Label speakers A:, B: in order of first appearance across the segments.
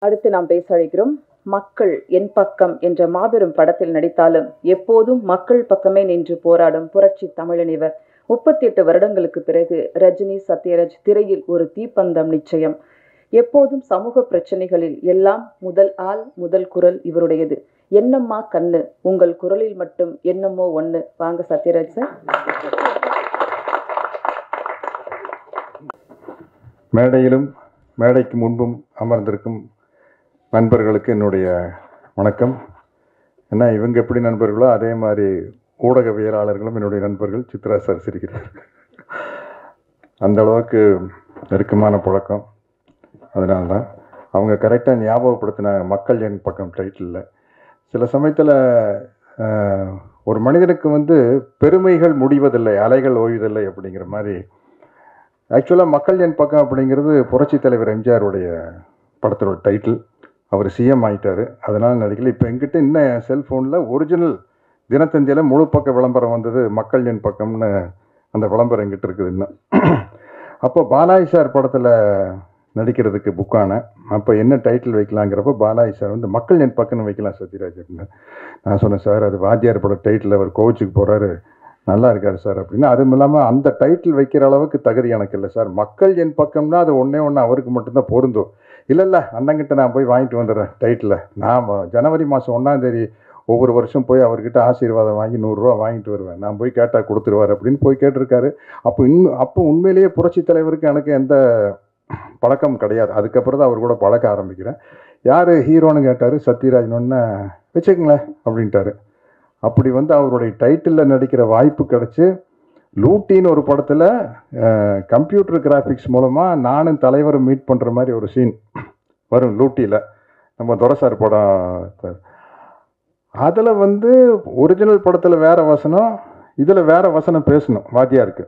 A: அடுத்து நாம் பேச அழைக்கிறோம். மக்கள் என் பக்கம் என்ற மாபெரும் படத்தில் நடித்தாலும் எப்போதும் மக்கள் பக்கமே நின்று போராடும் புரட்சி தமிழன் இவர். 38 வருடங்களுக்கு பிறகு ரஜினி சத்யராஜ் திரையில் ஒரு தீப்பந்தம் நிச்சயம். எப்போதும் சமூக பிரச்சனைகளில் எல்லாம் முதல் ஆள் முதல் குரல் இவருடையது. என்னம்மா கண்ணு, உங்கள் குரலில் மட்டும் என்னமோ ஒண்ணு. வாங்க சத்யராஜ் சார்.
B: மேடையிலும் மேடைக்கு முன்பும் அமர்ந்திருக்கும் நண்பர்களுக்கு என்னுடைய வணக்கம். ஏன்னா இவங்க எப்படி நண்பர்களோ அதே மாதிரி ஊடகவியலாளர்களும் என்னுடைய நண்பர்கள். சித்ரா சார் சிரிக்கிறார். அந்த அளவுக்கு நெருக்கமான பழக்கம். அதனால தான் அவங்க கரெக்டாக ஞாபகப்படுத்தினாங்க மக்கள் என் பக்கம் டைட்டிலில். சில சமயத்தில் ஒரு மனிதனுக்கு பெருமைகள் முடிவதில்லை, அலைகள் ஓய்வதில்லை அப்படிங்கிற மாதிரி. ஆக்சுவலாக மக்கள் என் பக்கம் அப்படிங்கிறது புரட்சி தலைவர் எம்ஜிஆருடைய படத்தோட டைட்டில். அவர் சிஎம் ஆகிட்டார், அதனால் நடிக்கல. இப்போ எங்கிட்ட இன்னும் என் செல்ஃபோனில் ஒரிஜினல் தினத்தந்தியில் முழு பக்க விளம்பரம் வந்தது, மக்கள் என் பக்கம்னு அந்த விளம்பரம் எங்கிட்ட இருக்குது இன்னும். அப்போ பாலாஜி சார் படத்தில் நடிக்கிறதுக்கு புக்கான அப்போ என்ன டைட்டில் வைக்கலாங்கிறப்போ பாலாஜி சார் மக்கள் என் பக்கம்னு வைக்கலாம் சத்யராஜ் அப்படின்னு. நான் சொன்னேன், சார் அது வாத்தியார் படம் டைட்டில், அவர் கோச்சுக்கு போகிறாரு, நல்லா இருக்காரு சார் அப்படின்னு. அதுவும் இல்லாமல் அந்த டைட்டில் வைக்கிற அளவுக்கு தகுதி எனக்கு இல்லை சார். மக்கள் என் பக்கம்னா அது ஒன்றே அவருக்கு மட்டும்தான் பொருந்தும். இல்லை அண்ணங்கிட்ட நான் போய் வாங்கிட்டு வந்துடுறேன் டைட்டில். நான் ஜனவரி மாதம் 1ஆம் தேதி ஒவ்வொரு வருஷம் போய் அவர்கிட்ட ஆசீர்வாதம் வாங்கி 100 ரூபா வாங்கிட்டு வருவேன். நான் போய் கேட்டால் கொடுத்துருவார் அப்படின்னு போய் கேட்டிருக்காரு. அப்போ உண்மையிலேயே புரட்சி தலைவருக்கு எனக்கு எந்த பழக்கம் கிடையாது. அதுக்கப்புறம் தான் அவர் கூட பழக்க ஆரம்பிக்கிறேன். யார் ஹீரோன்னு கேட்டார். சத்யராஜ்னு வச்சுக்கங்களேன் அப்படின்ட்டாரு. அப்படி அவருடைய டைட்டிலில் நடிக்கிற வாய்ப்பு கிடச்சி லூட்டின்னு ஒரு படத்தில் கம்ப்யூட்டர் கிராஃபிக்ஸ் மூலமாக நானும் தலைவரும் மீட் பண்ணுற மாதிரி ஒரு சீன் வரும் லூட்டியில். நம்ம துரைசார் படம். அதில் ஒரிஜினல் படத்தில் வேறு வசனம், இதில் வேறு வசனம் பேசணும் வாத்தியாருக்கு.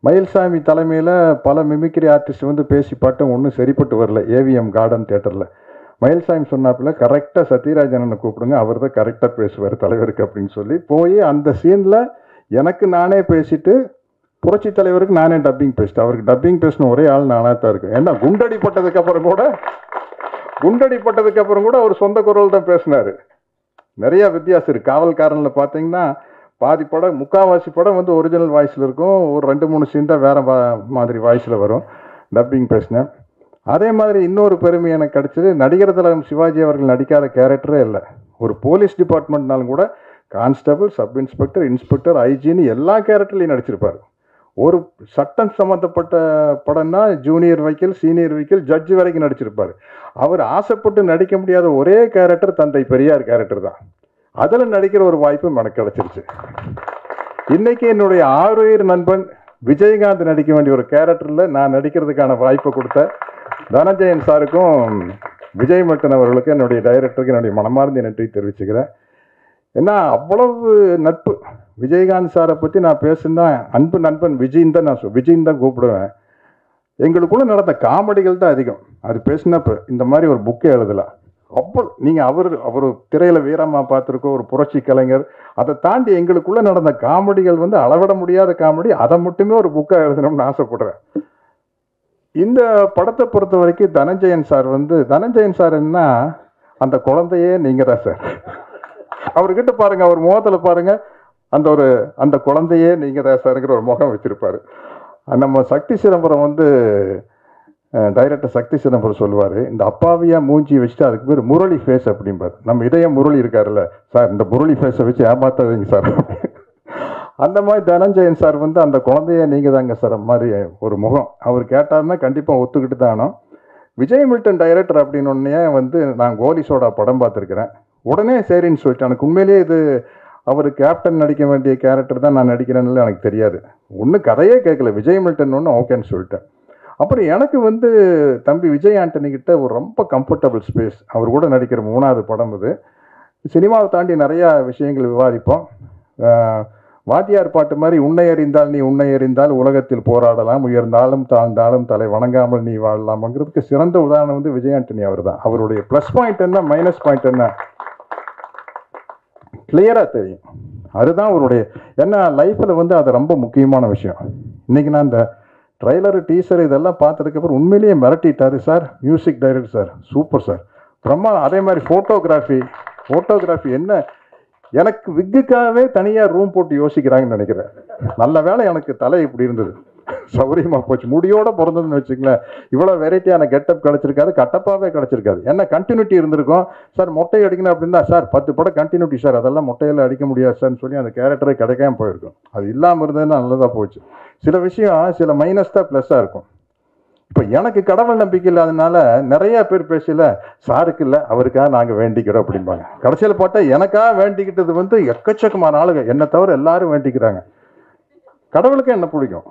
B: மயில்சாமி தலைமையில் பல மிமிக்ரி ஆர்டிஸ்ட் பேசி பாட்டும் ஒன்றும் சரிப்பட்டு வரல. ஏவிஎம் கார்டன் தியேட்டரில் மயில்சாமி சொன்னாப்புல கரெக்டாக சத்யராஜ் அண்ணனை கூப்பிடுங்க, அவர் தான் கரெக்டாக பேசுவார் தலைவருக்கு அப்படின்னு சொல்லி போய் அந்த சீனில் எனக்கு நானே பேசிட்டு புரட்சி தலைவருக்கு நானே டப்பிங் பேசிட்டேன். அவருக்கு டப்பிங் பேசின ஒரே ஆள் நானாக தான் இருக்கும். ஏன்னா குண்டடிப்பட்டதுக்கு அப்புறம் கூட அவர் சொந்த குரல் தான் பேசினார். நிறையா வித்தியாசம் இருக்குது. காவல்காரனில் பார்த்தீங்கன்னா பாதி படம், முக்கால்வாசி படம் ஒரிஜினல் வாய்ஸில் இருக்கும். ஒரு 2-3 சீன் தான் வேறு மாதிரி வாய்ஸில் வரும். டப்பிங் பேசினேன். அதே மாதிரி இன்னொரு பெருமை எனக்கு கிடைச்சது, நடிகர் திலகம் சிவாஜி அவர்கள் நடிக்காத கேரக்டரே இல்லை. ஒரு போலீஸ் டிபார்ட்மெண்ட்னாலும் கூட கான்ஸ்டபிள், சப் இன்ஸ்பெக்டர், இன்ஸ்பெக்டர், ஐஜின்னு எல்லா கேரக்டர்லையும் நடிச்சிருப்பார். ஒரு சட்டம் சம்மந்தப்பட்ட படம்னா ஜூனியர் வைக்கல், சீனியர் வைக்கல், ஜட்ஜு வரைக்கும் நடிச்சிருப்பார். அவர் ஆசைப்பட்டு நடிக்க முடியாத ஒரே கேரக்டர் தந்தை பெரியார் கேரக்டர் தான். அதில் நடிக்கிற ஒரு வாய்ப்பும் எனக்கு கிடைச்சிருச்சு. இன்னைக்கு என்னுடைய ஆறுயிர் நண்பன் விஜயகாந்த் நடிக்க வேண்டிய ஒரு கேரக்டரில் நான் நடிக்கிறதுக்கான வாய்ப்பை கொடுத்த தனஞ்சயன் சாருக்கும் விஜய் மட்டன் அவர்களுக்கு, என்னுடைய டைரக்டருக்கு என்னுடைய மனமார்ந்த நன்றி தெரிவிச்சுக்கிறேன். ஏன்னா அவ்வளவு நட்பு. விஜயகாந்த் சாரை பற்றி நான் பேசுனா அன்பு நண்பன் விஜயின் தான் விஜயின் தான் கூப்பிடுவேன். எங்களுக்குள்ள நடந்த காமெடிகள் தான் அதிகம். அது பேசினப்போ இந்த மாதிரி ஒரு புக்கே எழுதலாம். அவ்வளோ நீங்கள் அவர் திரையில் வீரமாக பார்த்துருக்கோம், ஒரு புரட்சி கலைஞர். அதை தாண்டி எங்களுக்குள்ளே நடந்த காமெடிகள் அளவிட முடியாத காமெடி. அதை மட்டுமே ஒரு புக்காக எழுதணும்னு ஆசைப்படுறேன். இந்த படத்தை பொறுத்த வரைக்கும் தனஞ்சயன் சார் என்ன, அந்த குழந்தையே நீங்கள் தான் சார். அவர்கிட்ட பாருங்கள், அவர் முகத்தில் பாருங்கள், அந்த குழந்தையே நீங்கள் தான் சாருங்கிற ஒரு முகம் வச்சுருப்பார். நம்ம சக்தி சிதம்பரம் டைரக்டர் சக்தி சிதம்பரம் சொல்லுவார், இந்த அப்பாவியாக மூஞ்சி வச்சுட்டு அதுக்கு பேர் முரளி ஃபேஸ் அப்படிம்பார். நம்ம இதயம் முரளி இருக்காருல்ல சார், இந்த முரளி ஃபேஸை வச்சு ஏமாத்தாதீங்க சார். அந்த மாதிரி தனஞ்சயன் சார் அந்த குழந்தைய நீங்கள் தாங்க சார் மாதிரி ஒரு முகம். அவர் கேட்டார்னா கண்டிப்பாக ஒத்துக்கிட்டு தானோ. விஜய் மில்டன் டைரக்டர் அப்படின்னு நான் கோலி சோடா படம் பார்த்துருக்குறேன். உடனே சரின்னு சொல்லிட்டு, எனக்கு உண்மையிலேயே இது அவர் கேப்டன் நடிக்க வேண்டிய கேரக்டர் தான் நான் நடிக்கிறேன்னு எனக்கு தெரியாது. ஒன்றும் கதையே கேட்கல, விஜய் மில்டன் ஓகேன்னு சொல்லிட்டேன். அப்புறம் எனக்கு தம்பி விஜய் ஆண்டனி கிட்ட ஒரு ரொம்ப கம்ஃபர்டபுள் ஸ்பேஸ். அவர் கூட நடிக்கிற 3வது படம் இது. சினிமாவை தாண்டி நிறையா விஷயங்கள் விவாதிப்போம். வாத்தியார் பாட்டு மாதிரி உன்னை அறிந்தால் நீ உன்னை அறிந்தால் உலகத்தில் போராடலாம், உயர்ந்தாலும் தாழ்ந்தாலும் தலை வணங்காமல் நீ வாழலாம்ங்கிறதுக்கு சிறந்த உதாரணம் விஜய் ஆண்டனி அவர் தான். அவருடைய ப்ளஸ் பாயிண்ட் என்ன, மைனஸ் பாயிண்ட் என்ன கிளியராக தெரியும். அதுதான் அவருடைய, ஏன்னா லைஃப்பில் அது ரொம்ப முக்கியமான விஷயம். இன்றைக்கி நான் இந்த ட்ரைலரு டீசர் இதெல்லாம் பார்த்ததுக்கப்புறம் உண்மையிலேயே மிரட்டிட்டாரு sir. Music director sir super sir, பிரமாதம். அதே மாதிரி ஃபோட்டோகிராஃபி என்ன, எனக்கு விக்குக்காகவே தனியாக ரூம் போட்டு யோசிக்கிறாங்கன்னு நினைக்கிறேன். நல்ல வேளை எனக்கு தலை இப்படி இருந்தது, சௌரியமாக போச்சு. முடியோட பிறந்ததுன்னு வச்சுங்களேன், இவ்வளோ வெரைட்டியான கெட்டப் கிடச்சிருக்காது, கட்டப்பாகவே கிடச்சிருக்காது. என்ன கண்டினியூட்டி இருந்திருக்கும் சார். மொட்டை அடிக்கணும் அப்படின்னா சார் 10 படம் கண்டினியூட்டி சார், அதெல்லாம் மொட்டையில் அடிக்க முடியாது சார்னு சொல்லி அந்த கேரக்டரே கிடைக்காம போயிருக்கும். அது இல்லாமல் இருந்ததுன்னா நல்லதாக போச்சு. சில விஷயம் சில மைனஸ் தான் ப்ளஸ்ஸாக இருக்கும். இப்போ எனக்கு கடவுள் நம்பிக்கை இல்லாதனால நிறைய பேர் பேசல, சாருக்கு இல்லை அவருக்காக நாங்கள் வேண்டிக்கிறோம் அப்படிம்பாங்க. கடைசியில் பார்த்தா எனக்காக வேண்டிக்கிட்டது வந்து எக்கச்சக்கமான ஆளுங்க, என்னை தவிர எல்லாரும் வேண்டிக்கிறாங்க. கடவுளுக்கு என்ன பிடிக்கும்,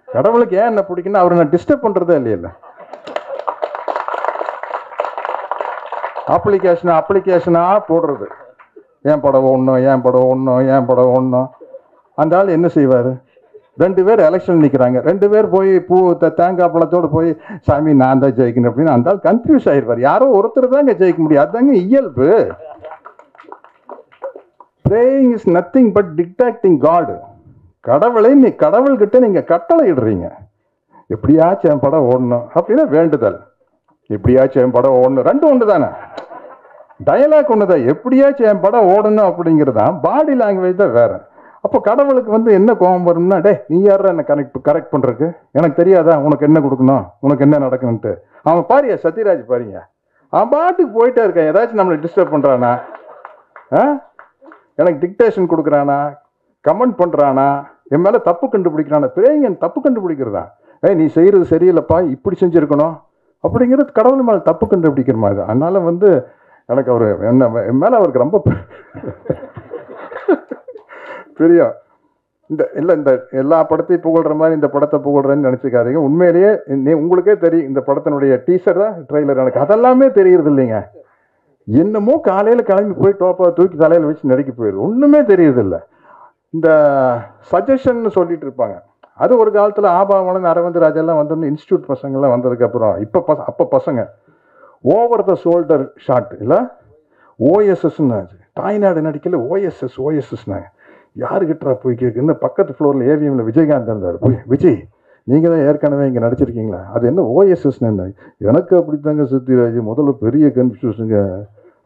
B: கடவுளுக்கு ஏன் என்ன பிடிக்குன்னா அவரை நான் டிஸ்டர்ப் பண்ணுறதே இல்லையில்ல. அப்ளிகேஷனாக போடுறது, ஏன் படம் ஒன்றும். அந்த ஆள் என்ன செய்வார், 2 பேர் எலெக்ஷன் நிற்கிறாங்க, 2 பேர் போய் தேங்காய் பழத்தோடு போய் சாமி நான் தான் ஜெயிக்கணும் அப்படின்னு அந்த ஆள் கன்ஃபியூஸ் ஆகிடுவார். யாரோ ஒருத்தர் தாங்க ஜெயிக்க முடியும், அதுதாங்க இயல்பு. Praying is nothing but dictating God. கடவுள்கிட்ட நீங்கள் கட்டளை இடுறீங்க, எப்படியாச்சும் என் படம் ஓடணும் அப்படின்னா வேண்டுதல், எப்படியாச்சும் என் படம் ஓடணும், 2 ஒன்று தானே, டயலாக் ஒன்று தான். எப்படியாச்சும் என் படம் ஓடணும் அப்படிங்கிறது தான், பாடி லாங்குவேஜ் தான் வேறு. அப்போ கடவுளுக்கு வந்து என்ன கோபம் வரும்னா, டே நீ யாரா என்ன கரெக்ட் பண்ணுறதுக்கு, எனக்கு தெரியாதா உனக்கு என்ன கொடுக்கணும், உனக்கு என்ன நடக்கணுன்ட்டு. அவன் பாரியா சத்யராஜ் பாருங்க, அவன் பாட்டுக்கு போயிட்டே இருக்கான். ஏதாச்சும் நம்மளை டிஸ்டர்ப் பண்ணுறானா, எனக்கு டிக்டேஷன் கொடுக்குறானா, கமெண்ட் பண்ணுறானா, என் மேலே தப்பு கண்டுபிடிக்கிறானா. பிரேயன் தப்பு கண்டுபிடிக்கிறதா, நீ செய்கிறது சரியில்லைப்பா இப்படி செஞ்சுருக்கணும் அப்படிங்கிறது கடவுள் மேலே தப்பு கண்டுபிடிக்கிற மாதிரி. அதனால் வந்து எனக்கு அவர் என் மேலே அவருக்கு ரொம்ப பிரியம். இந்த எல்லா படத்தையும் புகழ்கிற மாதிரி இந்த படத்தை புகழ்றேன்னு நினச்சிக்காதீங்க. உண்மையிலேயே உங்களுக்கே தெரியும், இந்த படத்தினுடைய டீசர் தான் ட்ரெய்லர், எனக்கு அதெல்லாமே தெரியுறது இல்லைங்க. என்னமோ காலையில் கிளம்பி போய் டோப்பா தூக்கி தலையில் வச்சு நடிக்க போயிடுது, ஒன்றுமே தெரியுது இல்லை. இந்த சஜஷன் சொல்லிட்டு இருப்பாங்க, அது ஒரு காலத்தில் ஆபாவனம் அரவிந்த் ராஜெல்லாம் வந்தோம்னு இன்ஸ்டியூட் பசங்கள்லாம் வந்ததுக்கப்புறம் அப்போ பசங்க ஓவர் த ஷோல்டர் ஷாட் இல்லை ஓஎஸ்எஸ்ன்னு தாய்நாடு நடிக்கல ஓஎஸ்எஸ்னாங்க. யாருக்கிட்டா போய் கேட்குன்னு பக்கத்து ஃப்ளோரில் ஏவிஎம்ல விஜயகாந்த் இருந்தார். போய் விஜய் நீங்கள் தான் ஏற்கனவே இங்கே நடிச்சிருக்கீங்களா, அது என்ன ஓஎஸ்எஸ்ன்னு. எனக்கு அப்படித்தாங்க சத்யராஜ், முதல்ல பெரிய கன்ஃபியூஷனுங்க,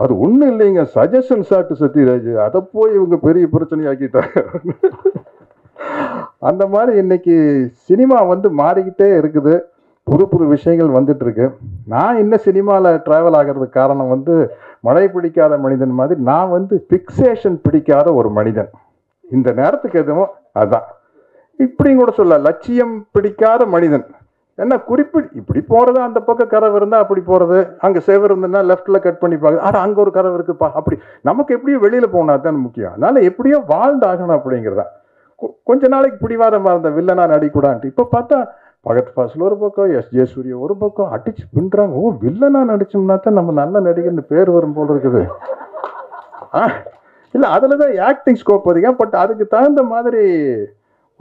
B: அது ஒன்றும் இல்லைங்க சஜஷன் ஷாட்டு சத்யராஜ், அதை போய் இவங்க பெரிய பிரச்சனை ஆக்கிட்டாங்க. அந்த மாதிரி இன்னைக்கு சினிமா வந்து மாறிக்கிட்டே இருக்குது, புது விஷயங்கள் வந்துட்டு இருக்கு. நான் இன்னும் சினிமாவில் ட்ராவல் ஆகிறதுக்கு காரணம் வந்து மழை பிடிக்காத மனிதன் மாதிரி நான் வந்து ஃபிக்ஸேஷன் பிடிக்காத ஒரு மனிதன். இந்த நேரத்துக்கு எதுவும் அதான் இப்படியும் கூட சொல்ல, லட்சியம் பிடிக்காத மனிதன். என்ன இப்படி போகிறது, அந்த பக்கம் கதவு இருந்தால் அப்படி போகிறது, அங்கே செவர் இருந்ததுன்னா லெஃப்டில் கட் பண்ணி பார்க்குது, ஆனால் அங்கே ஒரு கதவு இருக்குப்பா, அப்படி நமக்கு எப்படியோ வெளியில் போனா தான் முக்கியம். அதனால எப்படியோ வாழ்ந்தாகணும் அப்படிங்கிறதா. கொஞ்ச நாளைக்கு பிடிவாதமாக இருந்த வில்லனா நடிக்கூடான்ட்டு இப்போ பார்த்தா பகத் ஃபாசில் ஒரு பக்கம், எஸ்ஜே சூர்யா ஒரு பக்கம் அடிச்சு பின்றாங்க. ஓ வில்லனா நடிச்சோம்னா தான் நம்ம நல்ல நடிகர்னு பேர் வரும் போல இருக்குது. இல்லை அதில் தான் ஆக்டிங் ஸ்கோப் அதிகம், பட் அதுக்கு தகுந்த மாதிரி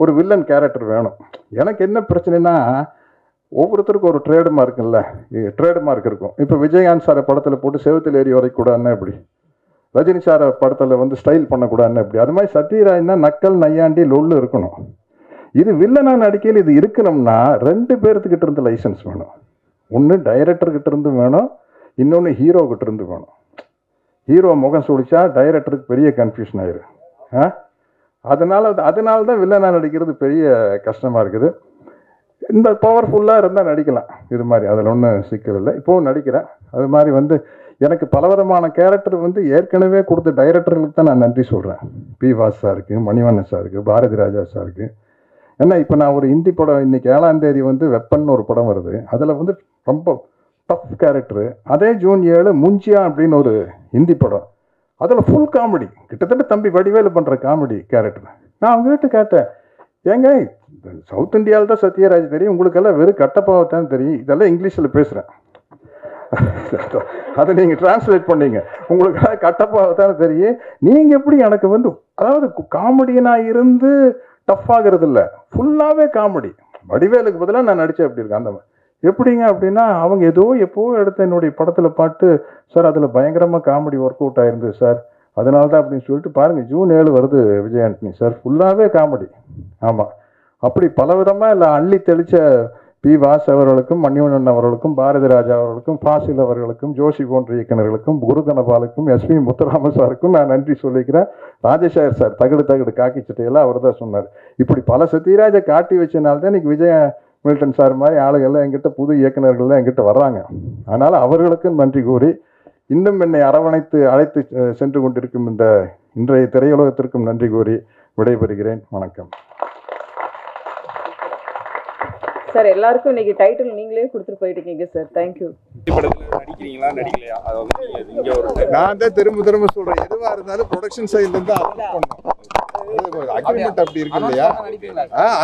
B: ஒரு வில்லன் கேரக்டர் வேணும். எனக்கு என்ன பிரச்சனைனா, ஒவ்வொருத்தருக்கும் ஒரு ட்ரேடுமார்க் இருக்கும். இப்போ விஜயகாந்த் சாரை படத்தில் போட்டு செவத்தில் ஏறி வரைக்கூடாதுன்னா எப்படி, ரஜினி சாரை படத்தில் வந்து ஸ்டைல் பண்ணக்கூடாதுன்னு எப்படி, அது மாதிரி சத்யராஜ்னா நக்கல் நையாண்டி லொல்லு இருக்கணும். இது வில்லனா நடிக்கையில் இது இருக்கணும்னா 2 பேர்த்துக்கிட்ட இருந்து லைசன்ஸ் வேணும். ஒன்று டைரக்டர்கிட்ட இருந்து வேணும், இன்னொன்று ஹீரோ கிட்ட இருந்து வேணும். ஹீரோ முகம் சுழிச்சா டைரக்டருக்கு பெரிய கன்ஃபியூஷன் ஆயிரு. அதனால தான் வில்லனா நடிக்கிறது பெரிய கஷ்டமாக இருக்குது. இந்த பவர்ஃபுல்லாக இருந்தால் நடிக்கலாம் இது மாதிரி, அதில் ஒன்றும் சிக்கல் இல்லை. இப்போவும் நடிக்கிறேன். அது மாதிரி வந்து எனக்கு பலவிதமான கேரக்டர் வந்து ஏற்கனவே கொடுத்த டைரக்டர்களுக்கு தான் நான் நன்றி சொல்கிறேன். பி வாஸ் சாருக்கு, மணிவண்ணன் சாருக்கு, பாரதி ராஜா சாருக்கு. ஏன்னா இப்போ நான் ஒரு ஹிந்தி படம் இன்னைக்கு 7ஆம் தேதி வந்து வெப்பன் ஒரு படம் வருது, அதில் வந்து ரொம்ப டஃப் கேரக்டரு. அதே ஜூன் 7 முஞ்சியா அப்படின்னு ஒரு ஹிந்தி படம், அதில் ஃபுல் காமெடி, கிட்டத்தட்ட தம்பி வடிவேலு பண்ணுற காமெடி கேரக்டர். நான் அவங்ககிட்ட கேட்டேன், ஏங்க சவுத் இந்தியாவில் தான் சத்யராஜ் தெரியும், உங்களுக்கெல்லாம் வெறும் கட்டப்பாவத்தான் தெரியும், இதெல்லாம் இங்கிலீஷில் பேசுகிறேன், அதை நீங்கள் டிரான்ஸ்லேட் பண்ணீங்க, உங்களுக்கெல்லாம் கட்டப்பாவத்தானே தெரியும், நீங்கள் எப்படி எனக்கு வந்து அதாவது காமெடியனாக இருந்து டஃப் ஆகிறது இல்லை, ஃபுல்லாகவே காமெடி. வடிவேலுக்கு பதிலாக நான் நடித்தேன் அப்படி இருக்கேன். அந்த மாதிரி எப்படிங்க அப்படின்னா, அவங்க எப்போ எடுத்த என்னுடைய படத்தில் பாட்டு சார், அதில் பயங்கரமாக காமெடி ஒர்க் அவுட் ஆயிருந்தது சார், அதனால தான் அப்படின்னு சொல்லிட்டு பாருங்கள், ஜூன் 7 வருது விஜய் ஆண்டனி சார், ஃபுல்லாகவே காமெடி. ஆமாம், அப்படி பலவிதமாக இல்லை அள்ளி தெளித்த பி. வாஸ் அவர்களுக்கும், மணிவண்ணன் அவர்களுக்கும், பாரதி ராஜா அவர்களுக்கும், ஃபாசில் அவர்களுக்கும், ஜோஷி போன்ற இயக்குநர்களுக்கும், குருதனபாலுக்கும், எஸ்பி முத்துராம சாருக்கும் நான் நன்றி சொல்லிக்கிறேன். ராஜசேகர் சார் தகடு காக்கி சட்டையெல்லாம் அவர் தான் சொன்னார். இப்படி பல சத்யராஜை காட்டி வச்சனால்தான் இன்னைக்கு விஜய மில்டன் சார் மாதிரி ஆளுகள்லாம் எங்கிட்ட, புது இயக்குநர்கள்லாம் எங்கிட்ட வர்றாங்க. அதனால் அவர்களுக்கும் நன்றி கூறி, இன்னும் என்னை அரவணைத்து அழைத்து சென்று கொண்டிருக்கும் இந்த இன்றைய திரையுலகத்திற்கும் நன்றி கூறி விடைபெறுகிறேன். வணக்கம்
A: சார். எல்லாருக்கும் இன்னைக்கு டைட்டில் நீங்களே கொடுத்துட்டு போயிட்டீங்க சார். தேங்க்யூ.
C: நடிக்கிறீங்களா நடிக்கலையா?
B: நான் தான் திரும்ப சொல்றேன், எதுவா இருந்தாலும் ப்ரொடக்ஷன் சைட்ல இருந்து அக்ரிமெண்ட் அப்படி இருக்கு இல்லையா,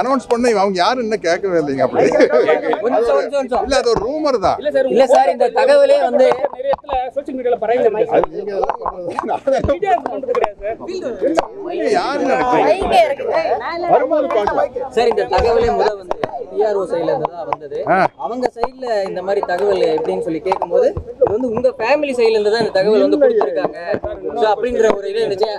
B: அனௌன்ஸ் பண்ண அவங்க யாரும் இன்னும் கேட்கவே இல்லைங்க. அப்படி இல்ல, அது ஒரு ரூமர் தான்.
D: இல்ல சார், இந்த தகவலே வந்து
C: நிறைய இடத்துல சோஷியல் மீடியால பரவிட்டு இருக்கு.
D: சார், இந்த தகவலே முதல் வந்து டிஆர்ஓ சைடுல இருந்து தான் வந்தது. அவங்க சைடுல இந்த மாதிரி தகவல் எப்படின்னு சொல்லி கேட்கும்போது, இது வந்து உங்க ஃபேமிலி சைடுல இருந்து தான் இந்த தகவல் வந்து கொடுத்துருக்காங்க அப்படின்ற ஒரு இது இருந்துச்சு.